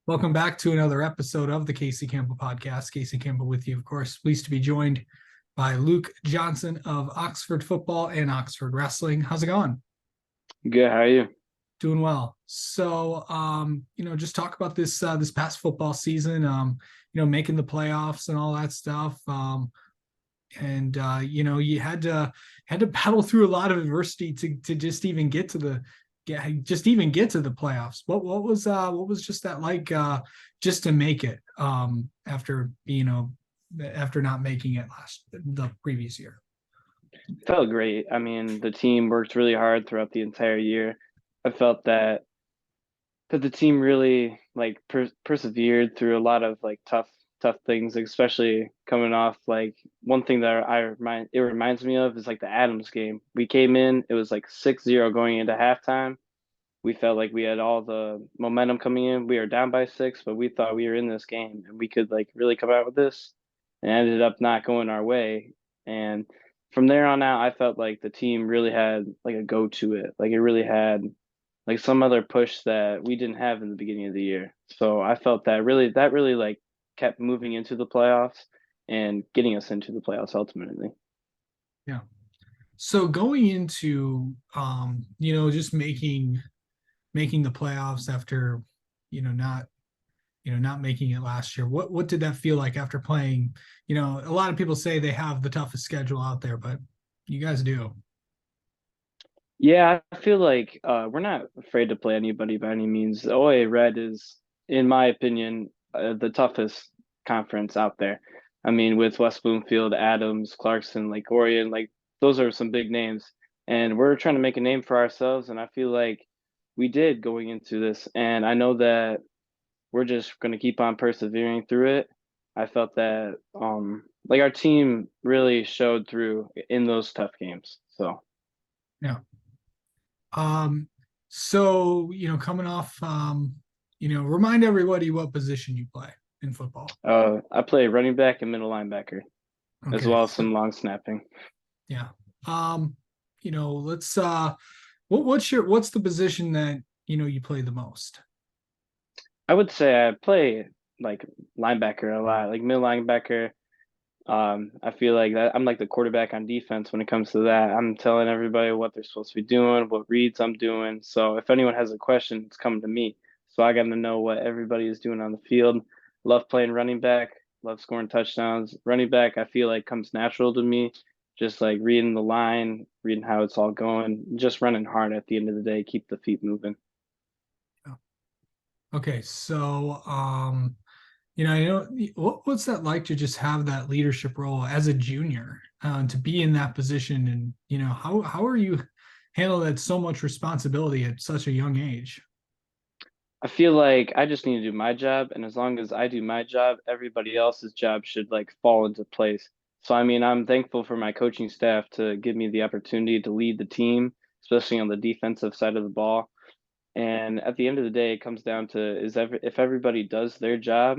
Welcome back to another episode of the Casey Campbell podcast. Casey Campbell with you, of course. Pleased to be joined by Luke Johnson of Oxford Football and Oxford Wrestling. How's it going? Good. How are you? Doing well. So, just talk about this past football season. Making the playoffs and all that stuff. You had to battle through a lot of adversity to just even get to the get to the playoffs. What was just that like just to make it after after not making it the previous year? Felt great. I mean, the team worked really hard throughout the entire year. I felt that the team really persevered through a lot of tough things, especially coming off one thing that it reminds me of is like the Adams game. We came in, it was like 6-0 going into halftime. We felt like we had all the momentum coming in. We were down by six, but we thought we were in this game and we could like really come out with this, and ended up not going our way. And from there on out, I felt like the team really had like a go to it. Like it really had like some other push that we didn't have in the beginning of the year. So I felt that really like kept moving into the playoffs and getting us into the playoffs ultimately. Yeah. So going into just making the playoffs after not not making it last year. What did that feel like after playing? A lot of people say they have the toughest schedule out there, but you guys do. Yeah, I feel like we're not afraid to play anybody by any means. The OA Red is, in my opinion, the toughest conference out there. I mean, with West Bloomfield, Adams, Clarkson, Lake Orion, like those are some big names. And we're trying to make a name for ourselves. And I feel like we did going into this. And I know that we're just going to keep on persevering through it. I felt that like our team really showed through in those tough games. So. Yeah. Um, so coming off, remind everybody what position you play in football. I play running back and middle linebacker, as Okay. well as some long snapping. Yeah. Let's what's the position that you play the most? I would say I play like linebacker a lot, like middle linebacker. I feel like that I'm like the quarterback on defense when it comes to that. I'm telling everybody what they're supposed to be doing, what reads I'm doing. So if anyone has a question, it's coming to me. So I got to know what everybody is doing on the field. Love playing running back, love scoring touchdowns. Running back, I feel like comes natural to me. Just like reading the line, reading how it's all going, just running hard at the end of the day, keep the feet moving. Okay, so I know what's that like to just have that leadership role as a junior, to be in that position, and how are you handle that so much responsibility at such a young age? I feel like I just need to do my job, and as long as I do my job, everybody else's job should like fall into place. So I mean, I'm thankful for my coaching staff to give me the opportunity to lead the team, especially on the defensive side of the ball. And at the end of the day, it comes down to if everybody does their job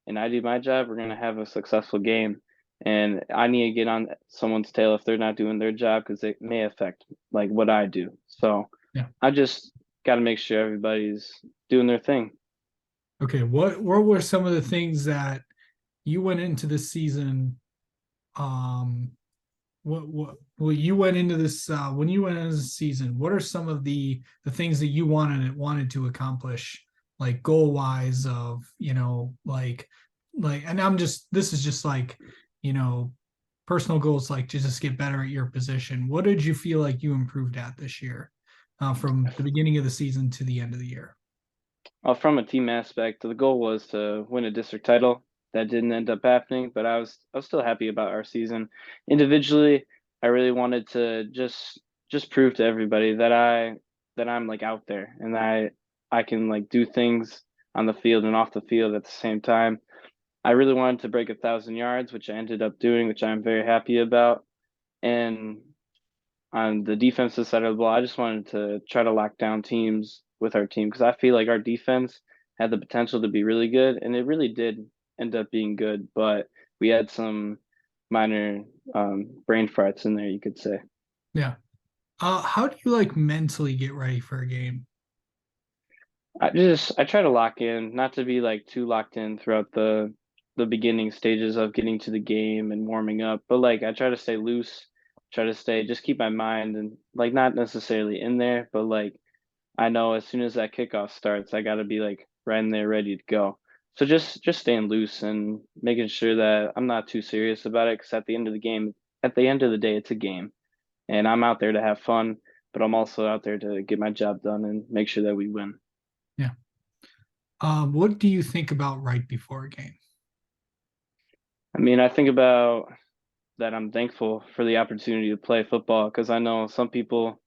and I do my job, we're gonna have a successful game. And I need to get on someone's tail if they're not doing their job because it may affect like what I do. So Yeah. I just got to make sure everybody's doing their thing. Okay, what were some of the things that you went into this season? Um, what well you went into this when you went into the season, what are some of the things that you wanted to accomplish, like goal wise, of and I'm just this is just like you know personal goals, like to just get better at your position. What did you feel like you improved at this year, from the beginning of the season to the end of the year? From a team aspect, the goal was to win a district title. That didn't end up happening, but I was still happy about our season. Individually, I really wanted to just prove to everybody that I'm like out there and that I can like do things on the field and off the field at the same time. I really wanted to break 1,000 yards, which I ended up doing, which I'm very happy about. And on the defensive side of the ball, I just wanted to try to lock down teams with our team because I feel like our defense had the potential to be really good, and it really did end up being good. But we had some minor brain farts in there, you could say. Yeah. How do you like mentally get ready for a game? I try to lock in, not to be like too locked in throughout the beginning stages of getting to the game and warming up, but like I try to stay loose, try to stay just keep my mind and like not necessarily in there, but like I know as soon as that kickoff starts, I got to be like right in there ready to go. So just staying loose and making sure that I'm not too serious about it because at the end of the day, it's a game, and I'm out there to have fun, but I'm also out there to get my job done and make sure that we win. Yeah. What do you think about right before a game? I mean, I think about that I'm thankful for the opportunity to play football because I know some people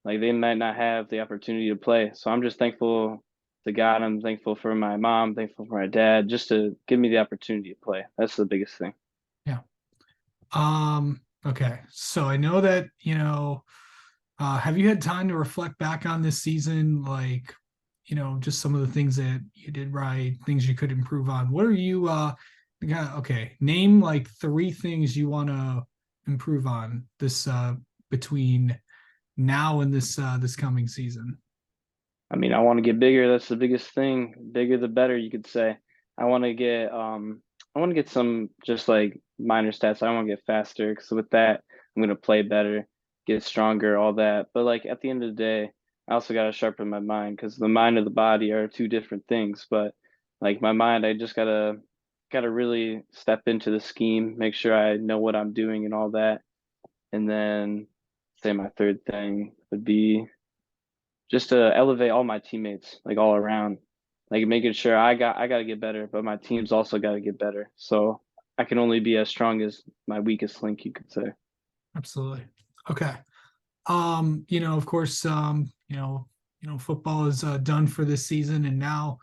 like they might not have the opportunity to play. So I'm just thankful to God. I'm thankful for my mom, thankful for my dad, just to give me the opportunity to play. That's the biggest thing. Yeah. Okay. So I know that, have you had time to reflect back on this season? Like, just some of the things that you did right, things you could improve on. What are you, okay, name like three things you want to improve on this, between now and this coming season. I mean, I want to get bigger. That's the biggest thing. Bigger the better, you could say. I want to get I want to get some just like minor stats. I want to get faster because with that, I'm gonna play better, get stronger, all that. But like at the end of the day, I also gotta sharpen my mind because the mind and the body are two different things. But like my mind, I just gotta really step into the scheme, make sure I know what I'm doing and all that. And then say my third thing would be just to elevate all my teammates like all around, like making sure I got to get better, but my team's also got to get better. So I can only be as strong as my weakest link, you could say. Absolutely. Okay. Of course, football is done for this season, and now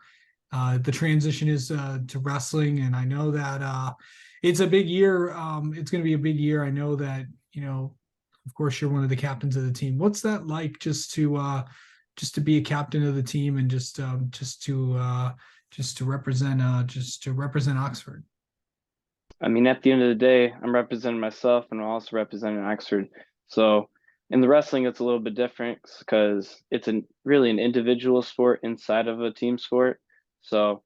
the transition is to wrestling. And I know that it's a big year. It's going to be a big year. I know that, of course, you're one of the captains of the team. What's that like just to be a captain of the team and just to represent Oxford? I mean, at the end of the day, I'm representing myself and I'm also representing Oxford. So in the wrestling, it's a little bit different because it's really an individual sport inside of a team sport. So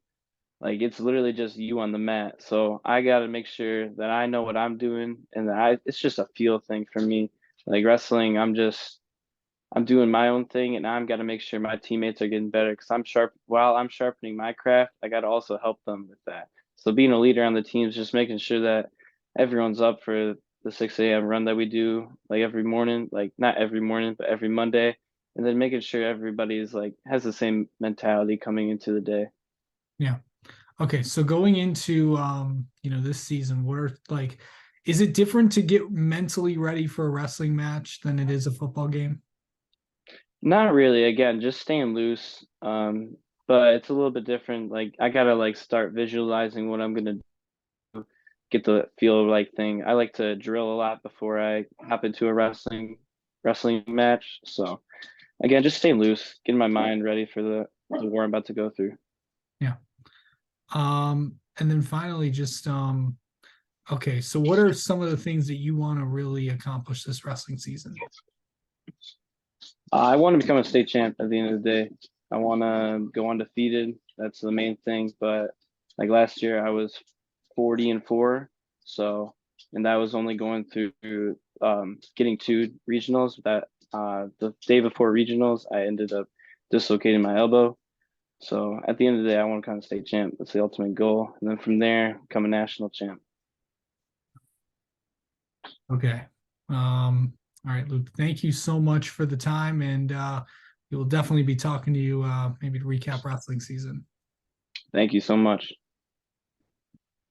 like it's literally just you on the mat. So I got to make sure that I know what I'm doing and that it's just a feel thing for me. Like wrestling, I'm doing my own thing and I'm got to make sure my teammates are getting better because I'm sharp while I'm sharpening my craft, I got to also help them with that. So being a leader on the team is just making sure that everyone's up for the 6 a.m. run that we do like every morning, like not every morning, but every Monday. And then making sure everybody's like has the same mentality coming into the day. Yeah. Okay, so going into this season, is it different to get mentally ready for a wrestling match than it is a football game? Not really. Again, just staying loose. But it's a little bit different. Like I gotta like start visualizing what I'm gonna get the feel of like thing. I like to drill a lot before I hop into a wrestling match. So again, just stay loose, getting my mind ready for the war I'm about to go through. Yeah. And then finally, just okay, so what are some of the things that you want to really accomplish this wrestling season? I want to become a state champ at the end of the day. I want to go undefeated. That's the main thing. But like last year, I was 40-4. So, and that was only going through getting two regionals. That the day before regionals, I ended up dislocating my elbow. So at the end of the day, I want to become a state champ. That's the ultimate goal. And then from there, become a national champ. Okay. All right, Luke, thank you so much for the time, and we will definitely be talking to you maybe to recap wrestling season. Thank you so much.